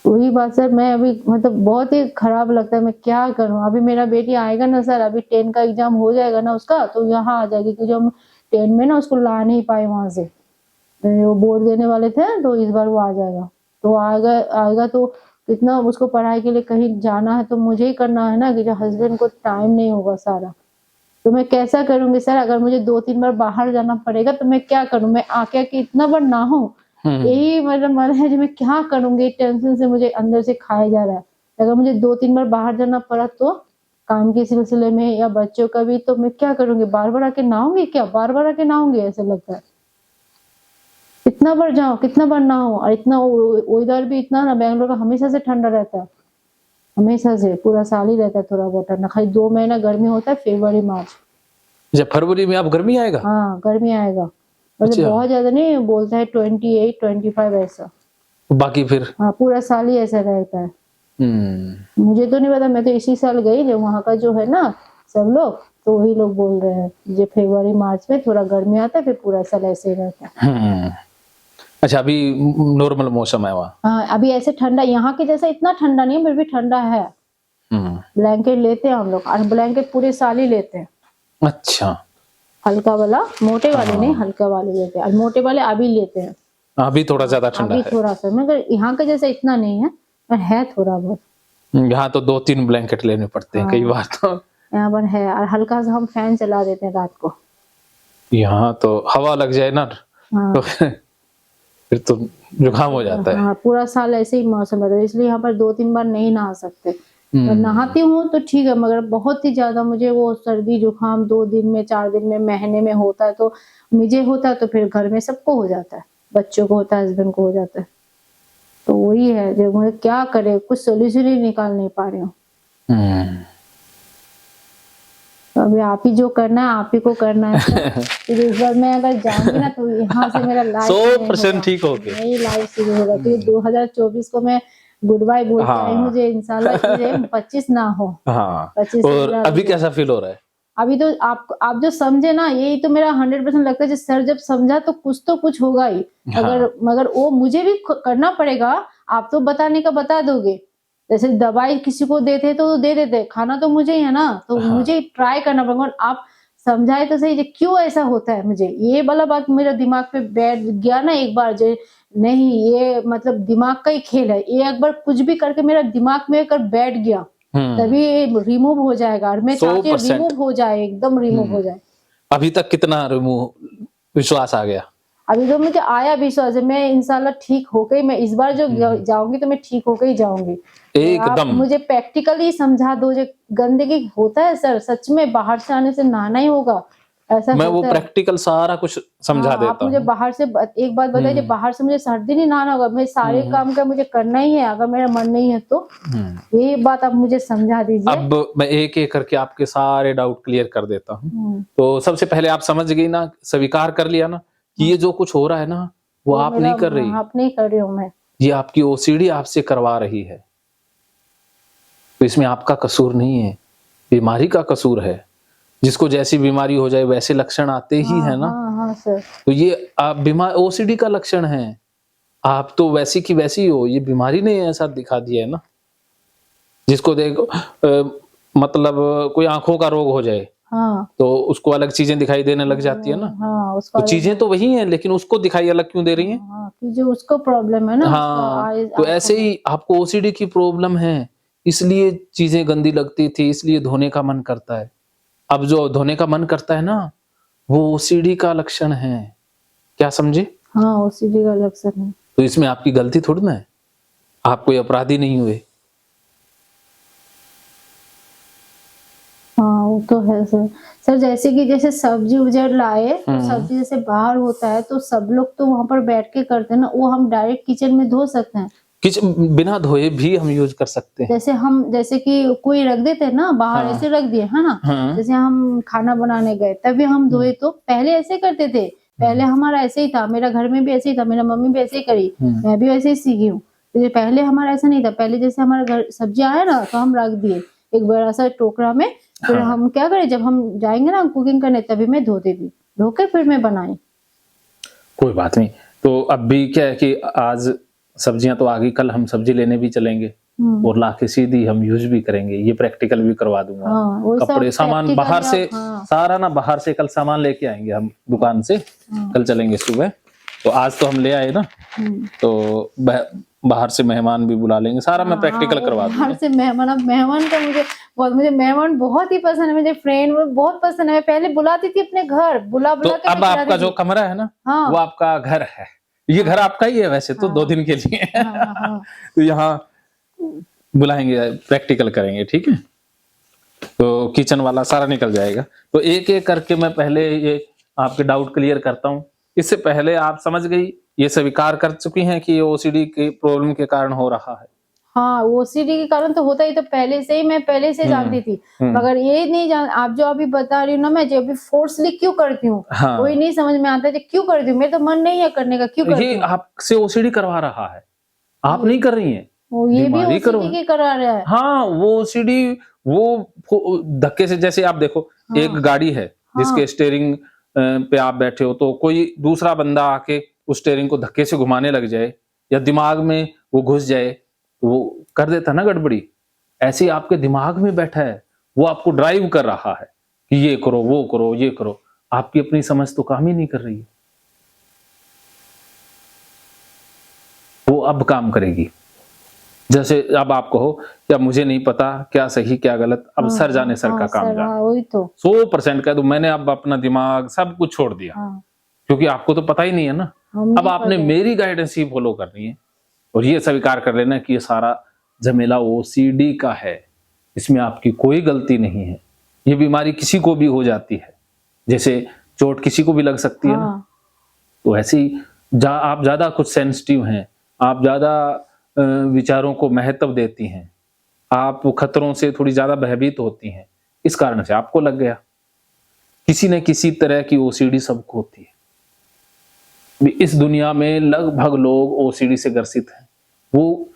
वही बात सर, मैं अभी मतलब बहुत ही खराब लगता है, मैं क्या करूं। अभी मेरा बेटी आएगा ना सर, अभी 10 का एग्जाम हो जाएगा ना उसका, तो यहाँ आ जाएगी, क्योंकि हम 10 में ना उसको ला नहीं पाए वहां से, वो बोर्ड देने वाले थे, तो इस बार वो आ जाएगा, तो आएगा तो इतना उसको पढ़ाई के लिए कहीं जाना है तो मुझे ही करना है ना, कि जो हस्बैंड को टाइम नहीं होगा सारा, तो मैं कैसा करूंगी सर। अगर मुझे 2-3 बार बाहर जाना पड़ेगा तो मैं क्या करूं, मैं आके इतना बार ना हूं, यही मतलब मन है जो मैं क्या करूंगी, टेंशन से मुझे अंदर से खाया जा रहा है। अगर मुझे 2-3 बार बाहर जाना पड़ा तो काम के सिलसिले में या बच्चों का भी, तो मैं क्या करूंगी, बार बार आके नहाऊंगी क्या, बार बार आके नहाऊंगी, ऐसा लगता है। कितना बार जाऊं, कितना बार नहाऊं, और इतना इधर भी इतना ना, बैंगलोर का हमेशा से ठंडा रहता है, हमेशा से पूरा साल ही रहता है थोड़ा बहुत ठंडा, खाली 2 महीना गर्मी होता है, फरवरी मार्च। जब फरवरी में आप गर्मी आएगा? हाँ गर्मी आएगा, मतलब अच्छा। बहुत ज्यादा नहीं, बोलता है 28-25 ऐसा, बाकी फिर? हाँ पूरा साल ही ऐसा रहता है। मुझे तो नहीं पता, मैं तो इसी साल गई, जो वहाँ का जो है ना सब लोग, तो वही लोग बोल रहे हैं जो फरवरी मार्च में थोड़ा गर्मी आता है, फिर पूरा साल ऐसे ही रहता है। अच्छा, अभी नॉर्मल मौसम है वहाँ? हाँ अभी ऐसे ठंडा, यहाँ के जैसा इतना ठंडा नहीं है, फिर भी ठंडा है। ब्लैंकेट लेते हैं हम लोग, और ब्लैंकेट पूरे साल ही लेते हैं। अच्छा, हल्का वाला, मोटे वाले नहीं, हल्का वाले लेते हैं, और मोटे वाले अभी लेते हैं, अभी थोड़ा ज्यादा ठंडा अभी है। थोड़ा सा, मगर यहाँ का जैसा इतना नहीं है, पर है थोड़ा बहुत। यहाँ तो 2-3 ब्लैंकेट लेने पड़ते हैं कई बार तो। यहाँ पर है, और हल्का सा हम फैन चला देते हैं रात को। यहाँ तो हवा लग जाए ना तो फिर तो जुकाम हो जाता है। हाँ पूरा साल ऐसे ही मौसम रहता है, इसलिए यहाँ पर 2-3 बार नहीं नहा सकते। मैं नहाती हूँ तो ठीक है, मगर बहुत ही ज्यादा मुझे वो सर्दी जुकाम 2 दिन में, 4 दिन में, महीने में होता है, तो मुझे होता है तो फिर घर में सबको हो जाता है, बच्चों को होता है, हस्बैंड को हो जाता है, तो वही है जो मुझे क्या करे, कुछ सोल्यूशन ही निकाल नहीं पा रही हूँ। तो अभी आप ही जो करना है आप ही को करना है। फिर इस बार मैं अगर जाऊंगी ना तो यहाँ से मेरा लाइफ 100% ठीक हो गया, नई लाइफ शुरू होगा, क्योंकि 2024 को मैं गुड बाय बोल के आई हूँ, मुझे इंशाल्लाह 25 ना हो। हाँ। 25 और अभी कैसा फील हो रहा है? अभी तो आप जो समझे ना, यही तो मेरा 100% लगता है, सर जब समझा तो कुछ होगा ही। अगर मगर वो मुझे भी करना पड़ेगा, आप तो बताने का बता दोगे, जैसे दवाई किसी को देते तो दे देते, खाना तो मुझे ही है ना, तो मुझे ट्राई करना पड़ेगा, और आप समझाए तो सही क्यों ऐसा होता है। मुझे ये वाला बात मेरे दिमाग पे बैठ गया ना एक बार, जो नहीं ये मतलब दिमाग का ही खेल है, ये एक बार कुछ भी करके मेरा दिमाग में अगर बैठ गया तभी रिमूव हो जाएगा, और मैं चाहती हूँ रिमूव हो जाए, एकदम रिमूव हो जाए। अभी तक कितना रिमूव विश्वास आ गया? अभी तो मुझे आया विश्वास है, मैं इंशाल्लाह ठीक होके, मैं इस बार जो जाऊंगी तो मैं ठीक होके ही जाऊंगी एकदम। मुझे प्रैक्टिकली समझा दो, जो गंदगी होता है सर, सच में बाहर से आने से नहाना ही होगा, ऐसा मैं वो प्रैक्टिकल सारा कुछ समझा देता हूँ। आप मुझे बाहर से एक बात बताइए, बाहर से मुझे सर्दी नहीं नहाना होगा, मैं सारे काम का मुझे करना ही है, अगर मेरा मन नहीं है तो यही बात आप मुझे समझा दीजिए। अब मैं एक एक करके आपके सारे डाउट क्लियर कर देता हूँ। तो सबसे पहले आप समझ गई ना, स्वीकार कर लिया ना कि ये जो कुछ हो रहा है ना वो आप नहीं कर रही, आप नहीं कर रही हूँ मैं, ये आपकी ओसीडी आपसे करवा रही है, तो इसमें आपका कसूर नहीं है, बीमारी का कसूर है। जिसको जैसी बीमारी हो जाए वैसे लक्षण आते ही है ना। हाँ सर। तो ये आप बीमार ओसीडी का लक्षण है, आप तो वैसी की वैसी हो, ये बीमारी ने ऐसा दिखा दिया है ना। जिसको देखो मतलब कोई आंखों का रोग हो जाए तो उसको अलग चीजें दिखाई देने लग जाती है ना। तो चीजें तो वही हैं, लेकिन उसको दिखाई अलग क्यों दे रही हैं? कि जो उसको प्रॉब्लम है ना। हाँ, तो ऐसे ही आपको ओसीडी की प्रॉब्लम है, इसलिए चीजें गंदी लगती थी, इसलिए धोने का मन करता है। अब जो धोने का मन करता है ना, वो ओसीडी का लक्षण है, क्या समझे? हाँ, ओसीडी का लक्षण है। तो इसमें आपकी गलती थोड़ी ना है, आप कोई अपराधी नहीं हुए। हाँ, वो तो है सर। सर जैसे कि जैसे सब्जी उजर लाए तो सब्जी जैसे बाहर होता है तो सब लोग तो वहां पर बैठ के करते हैं ना, वो हम डायरेक्ट किचन में धो सकते हैं। किचन बिना धोए भी हम यूज कर सकते हैं। जैसे कि कोई रख देते हैं ना बाहर, हाँ। ऐसे रख दिए है ना। हाँ। जैसे हम खाना बनाने गए तभी हम धोए, तो पहले ऐसे करते थे, पहले हमारा ऐसे ही था, मेरा घर में भी ऐसे ही था, मेरा मम्मी भी ऐसे ही करी, मैं भी वैसे ही सीखी हूँ। तो पहले हमारा ऐसा नहीं था, पहले जैसे हमारे घर सब्जी आया ना तो हम रख दिए एक बड़ा सा टोकरा में, फिर हाँ। हम क्या करें, जब हम जाएंगे ना कुकिंग करने तभी मैं धोती थी, धो के फिर मैं बनाई। कोई बात नहीं। तो अब भी क्या है कि आज सब्जियां तो आ गई, कल हम सब्जी लेने भी चलेंगे और लाके सीधी हम यूज भी करेंगे, ये प्रैक्टिकल भी करवा दूंगा। हाँ, वो सब कपड़े सामान practical बाहर से हाँ। सारा ना, बाहर से कल सामान लेके आएंगे हम दुकान से, कल चलेंगे सुबह। तो आज तो हम ले आए ना, तो बाहर से मेहमान भी बुला लेंगे, सारा मैं प्रैक्टिकल करवा दूंगा। बाहर से मेहमान, अब मेहमान का मुझे मेहमान बहुत ही पसंद है, मुझे फ्रेंड बहुत पसंद है। मैं पहले बुलाती थी अपने घर, बुला तो के अब मैं आपका खिलाती जो थी। कमरा है ना, हाँ। वो आपका घर है, ये घर आपका ही है वैसे तो, 2 दिन के लिए। हाँ। तो यहाँ बुलाएंगे, प्रैक्टिकल करेंगे, ठीक है। तो किचन वाला सारा निकल जाएगा। तो एक एक करके मैं पहले ये आपके डाउट क्लियर करता हूँ। इससे पहले आप समझ गई, ये स्वीकार कर चुकी हैं कि ये ओसीडी के प्रॉब्लम के कारण हो रहा है। हाँ, ओसीडी के कारण तो होता ही, तो पहले से ही मैं पहले से जानती थी, मगर ये नहीं जान, आप जो अभी बता रही हो ना, मैं जो अभी फोर्सली क्यों करती हूँ, हाँ। वही नहीं समझ में आता है क्यों करती हूँ, मेरा तो मन नहीं है करने का, क्यों करती ये हूँ। आपसे ओसीडी करवा रहा है, आप नहीं कर रही हैं। वो ये भी बीमारी ओसीडी के करा रहा है। हाँ, वो ओसीडी, वो धक्के से, जैसे आप देखो एक गाड़ी है जिसके स्टीयरिंग पे आप बैठे हो, तो कोई दूसरा बंदा आके उस स्टीयरिंग को धक्के से घुमाने लग जाए या दिमाग में वो घुस जाए, तो वो कर देता ना गड़बड़ी। ऐसे ही आपके दिमाग में बैठा है, वो आपको ड्राइव कर रहा है कि ये करो, वो करो, ये करो। आपकी अपनी समझ तो काम ही नहीं कर रही है, वो अब काम करेगी। जैसे अब आप कहो क्या मुझे नहीं पता क्या सही क्या गलत, अब सर जाने सर का काम जाने। वही तो 100% कह दूं, मैंने अब अपना दिमाग सब कुछ छोड़ दिया, क्योंकि आपको तो पता ही नहीं है ना। अब आपने मेरी गाइडेंस ही फॉलो करनी है और ये स्वीकार कर लेना कि ये सारा झमेला ओसीडी का है, इसमें आपकी कोई गलती नहीं है। ये बीमारी किसी को भी हो जाती है, जैसे चोट किसी को भी लग सकती है ना, तो ऐसे ही आप ज्यादा कुछ सेंसिटिव हैं, आप ज्यादा विचारों को महत्व देती हैं, आप खतरों से थोड़ी ज्यादा भयभीत होती हैं, इस कारण से आपको लग गया। किसी न किसी तरह की ओसीडी सबको होती है। इस दुनिया में लगभग लोग ओसीडी से ग्रसित हैं। वो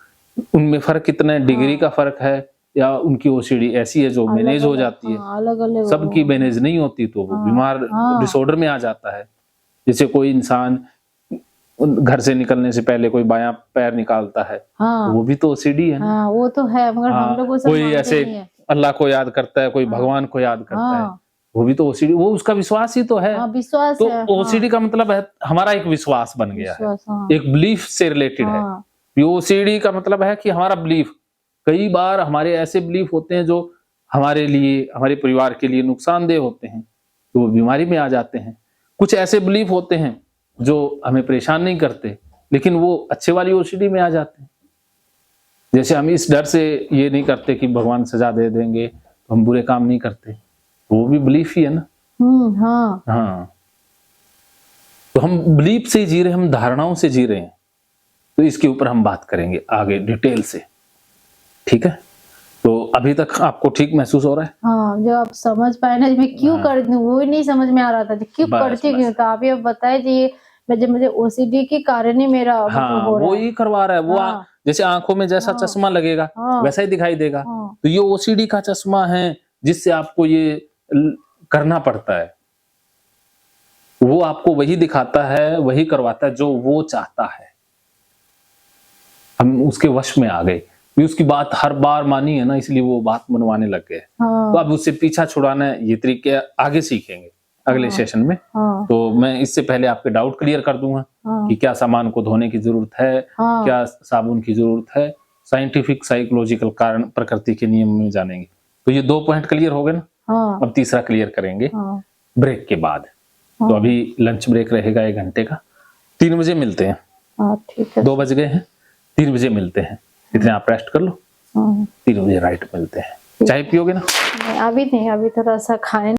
उनमें फर्क कितना है, डिग्री का फर्क है, या उनकी ओसीडी ऐसी है जो मैनेज हो जाती है, अलग-अलग सबकी मैनेज नहीं होती, तो वो बीमार डिसऑर्डर में आ जाता है। जैसे कोई इंसान घर से निकलने से पहले कोई बायां पैर निकालता है, तो वो भी तो ओसीडी है ना। वो तो है, मगर हम लोग कोई ऐसे अल्लाह को याद करता है, कोई भगवान को याद करता है, वो भी तो ओसीडी, वो उसका विश्वास ही तो है। विश्वास तो है। ओसीडी का मतलब है हमारा एक विश्वास बन गया है, एक बिलीफ से रिलेटेड है। ओसीडी का मतलब है कि हमारा बिलीफ, कई बार हमारे ऐसे बिलीफ होते हैं जो हमारे लिए, हमारे परिवार के लिए नुकसानदेह होते हैं, तो वो बीमारी में आ जाते हैं। कुछ ऐसे बिलीफ होते हैं जो हमें परेशान नहीं करते, लेकिन वो अच्छे वाली ओसीडी में आ जाते हैं। जैसे हम इस डर से ये नहीं करते कि भगवान सजा दे देंगे तो हम बुरे काम नहीं करते, वो भी बिलीफ ही है ना। हाँ, तो हम बिलीफ से जी रहे हैं, हम धारणाओं से जी रहे हैं। तो इसके ऊपर हम बात करेंगे आगे डिटेल से, ठीक है। तो अभी तक आपको ठीक महसूस हो रहा है? हाँ, जब आप समझ पाए ना मैं क्यों करती हूँ, वो ही नहीं समझ में आ रहा था क्यों करती क्यों, तो आप ये बताए जी, मुझे ओसीडी के कारण ही मेरा हो रहा वो ही करवा रहा है। वो जैसे आंखों में जैसा चश्मा लगेगा वैसा ही दिखाई देगा, तो ये ओसीडी का चश्मा है जिससे आपको ये करना पड़ता है। वो आपको वही दिखाता है, वही करवाता है जो वो चाहता है। हम उसके वश में आ गए, उसकी बात हर बार मानी है ना, इसलिए वो बात मनवाने लग गए। तो अब उससे पीछा छुड़ाना है, ये तरीके आगे सीखेंगे अगले सेशन में। तो मैं इससे पहले आपके डाउट क्लियर कर दूंगा कि क्या सामान को धोने की जरूरत है, क्या साबुन की जरूरत है, साइंटिफिक साइकोलॉजिकल कारण, प्रकृति के नियम में जानेंगे। तो ये 2 पॉइंट क्लियर हो गए ना। अब तीसरा क्लियर करेंगे ब्रेक के बाद। तो अभी लंच ब्रेक रहेगा 1 घंटे का, 3 बजे मिलते हैं। हाँ ठीक है। 2 बज गए हैं, 3 बजे मिलते हैं। इतने आप रेस्ट कर लो, हाँ, 3 बजे राइट मिलते हैं। चाय पियोगे ना? नहीं, अभी नहीं, अभी थोड़ा सा खाए